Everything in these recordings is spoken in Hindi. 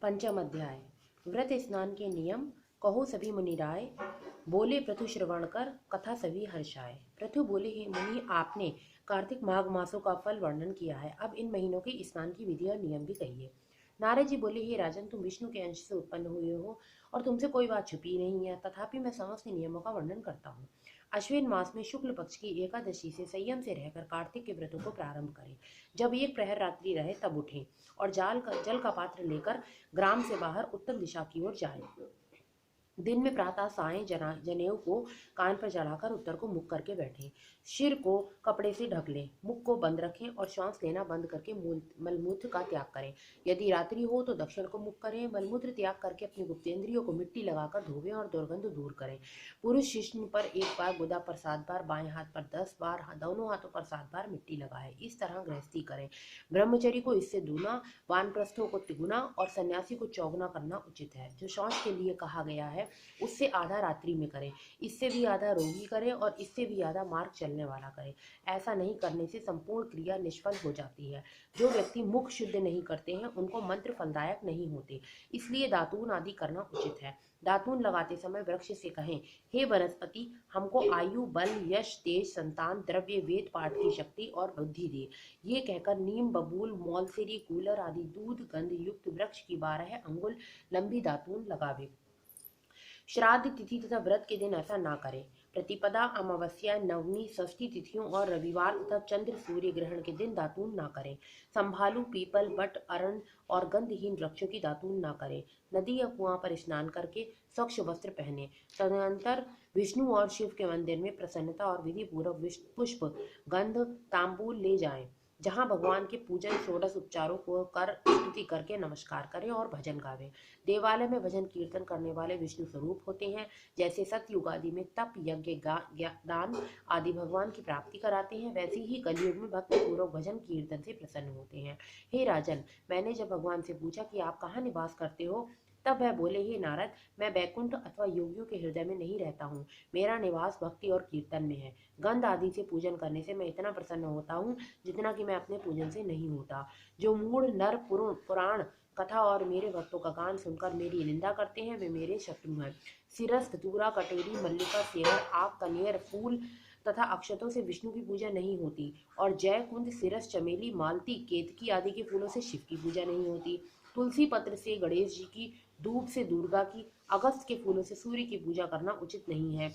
पंचम अध्याय। व्रत स्नान के नियम। कहो सभी मुनि राय, बोले पृथु श्रवण कर, कथा सभी हर्षाए। पृथु बोले, हे मुनि, आपने कार्तिक माघ मासों का फल वर्णन किया है, अब इन महीनों के स्नान की विधि और नियम भी कहिए। नारद जी बोले, हे राजन, तुम विष्णु के अंश से उत्पन्न हुए हो और तुमसे कोई बात छुपी नहीं है, तथापि मैं समस्त नियमों का वर्णन करता हूँ। अश्विन मास में शुक्ल पक्ष की एकादशी से संयम से रहकर कार्तिक के व्रतों को प्रारंभ करें। जब एक प्रहर रात्रि रहे तब उठें और जल का पात्र लेकर ग्राम से बाहर उत्तर दिशा की ओर जाएं। दिन में प्रातः साय जनेऊ को कान पर चढ़ाकर उत्तर को मुख करके बैठें। सिर को कपड़े से ढक लें, मुख को बंद रखें और श्वास लेना बंद करके मलमूत्र का त्याग करें। यदि रात्रि हो तो दक्षिण को मुख करें। मलमूत्र त्याग करके अपनी गुप्तेंद्रियों को मिट्टी लगाकर धोवें और दुर्गंध दूर करें। पुरुष शिश्न पर 1 बार, गुदा पर 7 बार, बाएं हाथ पर 10 बार, दोनों हाथों पर 7 बार मिट्टी लगाए। इस तरह गृहस्थी करें। ब्रह्मचरी को इससे दूना, वानप्रस्थों को तिगुना और सन्यासी को चौगुना करना उचित है। जो श्वास के लिए कहा गया है उससे आधा रात्रि में करें, इससे भी आधा रोगी करें और इससे भी आधा मार्ग चलने वाला करें। ऐसा नहीं करने से संपूर्ण क्रिया निष्फल हो जाती है। जो व्यक्ति मुख शुद्ध नहीं करते हैं उनको मंत्र फलदायक नहीं होते, इसलिए दातून आदि करना उचित है। दातून लगाते समय वृक्ष से कहें, हे वनस्पति, हमको आयु, बल, यश, तेज, संतान, द्रव्य, वेद पाठ की शक्ति और बुद्धि दे। ये कहकर नीम, बबूल, मौलसेरी, कूलर आदि दूध गंध युक्त वृक्ष की 12 अंगुल लंबी दातून लगावे। श्राद्ध तिथि तथा व्रत के दिन ऐसा ना करें। प्रतिपदा, अमावस्या, नवमी, षष्ठी तिथियों और रविवार तथा चंद्र सूर्य ग्रहण के दिन दातून ना करें। संभालू, पीपल, बट, अरण और गंधहीन वृक्षों की दातून ना करें। नदी या कुआं पर स्नान करके स्वच्छ वस्त्र पहने। तदनंतर विष्णु और शिव के मंदिर में प्रसन्नता और विधि पूर्वक पुष्प, गंध, तांबूल ले जाएं। जहां भगवान के पूजन षोडश उपचारों को कर स्तुति करके नमस्कार करें और भजन गावें। देवालय में भजन कीर्तन करने वाले विष्णु स्वरूप होते हैं। जैसे सतयुग आदि में तप, यज्ञ, दान आदि भगवान की प्राप्ति कराते हैं, वैसे ही कलयुग में भक्ति पूर्वक भजन कीर्तन से प्रसन्न होते हैं। हे राजन, मैंने जब भगवान से पूछा कि आप कहाँ निवास करते हो, तब वह बोले, हे नारद, मैं बैकुंठ अथवा योगियों के हृदय में नहीं रहता हूँ। मेरा निवास भक्ति और कीर्तन में है। गंध आदि से पूजन करने से मैं इतना प्रसन्न होता हूँ जितना कि मैं अपने पूजन से नहीं होता। जो मूढ़ नर पुराण कथा और मेरे भक्तों का गान सुनकर मेरी निंदा करते हैं वे मेरे शत्रु हैं। सिरस, धतूरा, कटेरी, मल्लिका, सेवर, आक, कनेर, फूल तथा अक्षतों से विष्णु की पूजा नहीं होती और जय कुंद, सिरस, चमेली, मालती, केतकी आदि के फूलों से शिव की पूजा नहीं होती। तुलसी पत्र से गणेश जी की, दूब से दुर्गा की, अगस्त के फूलों से सूर्य की पूजा करना उचित नहीं है।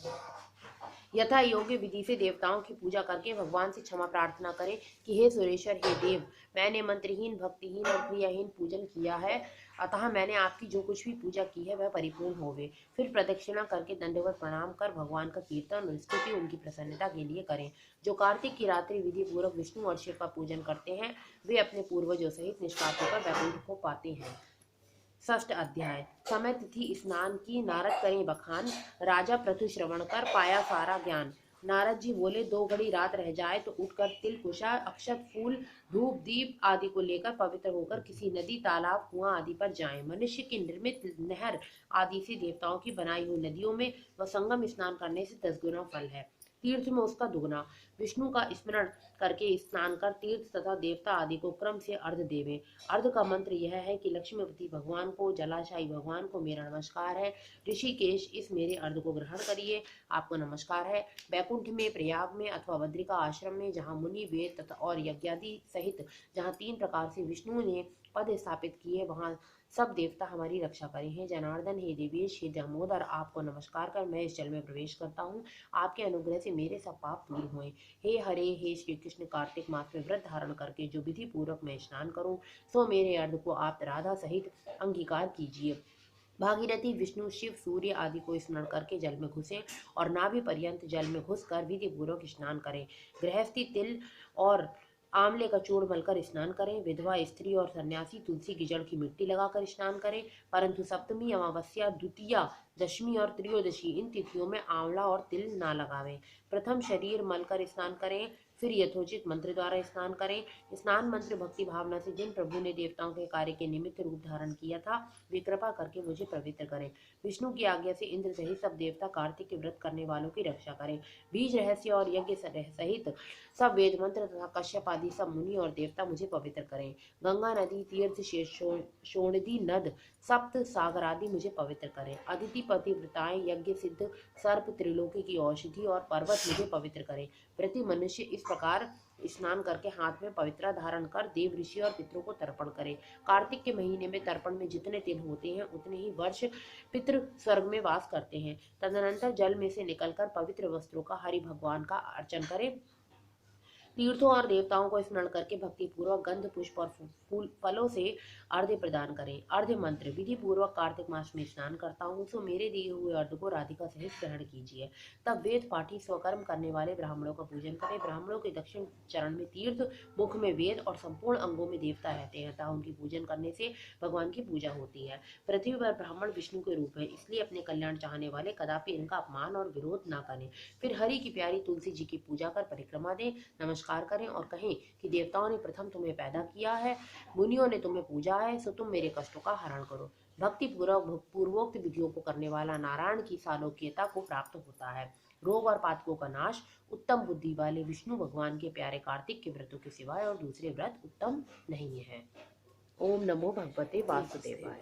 यथा योग्य विधि से देवताओं की पूजा करके भगवान से क्षमा प्रार्थना करें कि हे सुरेश्वर, हे देव, मैंने मंत्रहीन, भक्तिहीन और क्रियाहीन पूजन किया है, अतः मैंने आपकी जो कुछ भी पूजा की है वह परिपूर्ण होवे। फिर प्रदक्षिणा करके दंडवत प्रणाम कर भगवान का कीर्तन और स्तुति उनकी प्रसन्नता के लिए करें। जो कार्तिक की रात्रि विधि पूर्वक विष्णु और शिव का पूजन करते हैं वे अपने पूर्वजों सहित निष्पाप होकर वैकुंठ को पाते हैं। षष्ठ अध्याय। समय तिथि स्नान की नारद करें बखान, राजा पृथु श्रवण कर पाया सारा ज्ञान। नारद जी बोले, 2 घड़ी रात रह जाए तो उठकर तिल, कुशा, अक्षत, फूल, धूप, दीप आदि को लेकर पवित्र होकर किसी नदी, तालाब, कुआं आदि पर जाएं। मनुष्य की निर्मित नहर आदि से देवताओं की बनाई हुई नदियों में व संगम स्नान करने से 10 गुना फल है, तीर्थ में उसका दुगना। विष्णु का स्मरण करके स्नान कर तीर्थ तथा देवता आदि को क्रम से अर्घ देवें। अर्घ का मंत्र यह है कि लक्ष्मीपति भगवान को, जलाशायी भगवान को मेरा नमस्कार है। ऋषिकेश, इस मेरे अर्घ को ग्रहण करिए, आपको नमस्कार है। बैकुंठ में, प्रयाग में अथवा बद्रिका आश्रम में जहाँ मुनि, वेद तथा और यज्ञादि सहित जहाँ 3 प्रकार से विष्णु ने पद स्थापित किए वहाँ सब देवता हमारी रक्षा करें। हे जनार्दन, हे देवेश, हे दामोदर, आपको नमस्कार कर मैं इस जल में प्रवेश करता हूँ। आपके अनुग्रह से मेरे सब पाप दूर हुए। हे हरे, हे श्री कृष्ण, कार्तिक मास में व्रत धारण करके जो विधि पूर्वक मैं स्नान करूं सो मेरे अर्घ को आप राधा सहित अंगीकार कीजिए। भागीरथी, विष्णु, शिव, सूर्य आदि को स्मरण करके जल में घुसें और नाभि पर्यंत जल में घुसकर विधि पूर्वक स्नान करें। गृहस्थी तिल और आंवले का चूर्ण मलकर स्नान करें। विधवा, स्त्री और सन्यासी तुलसी की जड़ की मिट्टी लगाकर स्नान करें, परंतु सप्तमी, अमावस्या, द्वितीया, दशमी और त्रयोदशी इन तिथियों में आंवला और तिल ना लगावें। प्रथम शरीर मलकर स्नान करें, फिर यथोचित मंत्र द्वारा स्नान करें। स्नान मंत्र भक्ति भावना से जिन प्रभु ने देवताओं के कार्य के निमित्त रूप धारण किया था, वे कृपा करके मुझे पवित्र करें। विष्णु की आज्ञा से इंद्र सहित सब देवता कार्तिक के व्रत करने वालों की रक्षा करें। बीज रहस्य और यज्ञ सहित सब वेद मंत्र तथा कश्यप आदि सब मुनि और देवता मुझे पवित्र करें। गंगा नदी, तीर्थ, शोणिधि नद, सप्त सागर आदि मुझे पवित्र करें। अदिति पतिव्रताएं, यज्ञ सिद्ध सर्प, त्रिलोकी की औषधि और पर्वत मुझे पवित्र करें। प्रति मनुष्य इस प्रकार स्नान करके हाथ में पवित्रा धारण कर देव, ऋषि और पितरों को तर्पण करे। कार्तिक के महीने में तर्पण में जितने दिन होते हैं उतने ही वर्ष पितृ स्वर्ग में वास करते हैं। तदनंतर जल में से निकलकर पवित्र वस्त्रों का हरि भगवान का अर्चन करें। तीर्थों और देवताओं को स्मरण करके भक्ति पूर्वक गंध, पुष्प और फूल फलों से अर्घ्य प्रदान करें। अर्घ्य मंत्र: विधि पूर्वक कार्तिक मास में स्नान करता हूँ, सो मेरे दिए हुए अर्घ्य को राधिका सहित ग्रहण कीजिए। तब वेद पाठी स्वकर्म करने वाले ब्राह्मणों का पूजन करें। ब्राह्मणों के दक्षिण चरण में तीर्थ, मुख में वेद और संपूर्ण अंगों में देवता रहते हैं, अतः उनकी पूजन करने से भगवान की पूजा होती है। पृथ्वी पर ब्राह्मण विष्णु के रूप है, इसलिए अपने कल्याण चाहने वाले कदापि इनका अपमान और विरोध न करें। फिर हरि की प्यारी तुलसी जी की पूजा कर परिक्रमा दें, नमस्कार करें और कहें कि देवताओं ने प्रथम तुम्हें पैदा किया है, मुनियों ने तुम्हें पूजा है, सो तुम मेरे कष्टों का हरण करो। भक्ति पूर्वोक्त विधियों को करने वाला नारायण की सालोक्यता को प्राप्त होता है। रोग और पातकों का नाश: उत्तम बुद्धि वाले विष्णु भगवान के प्यारे कार्तिक के व्रतों के सिवाय और दूसरे व्रत उत्तम नहीं है। ओम नमो भगवते वासुदेवाय।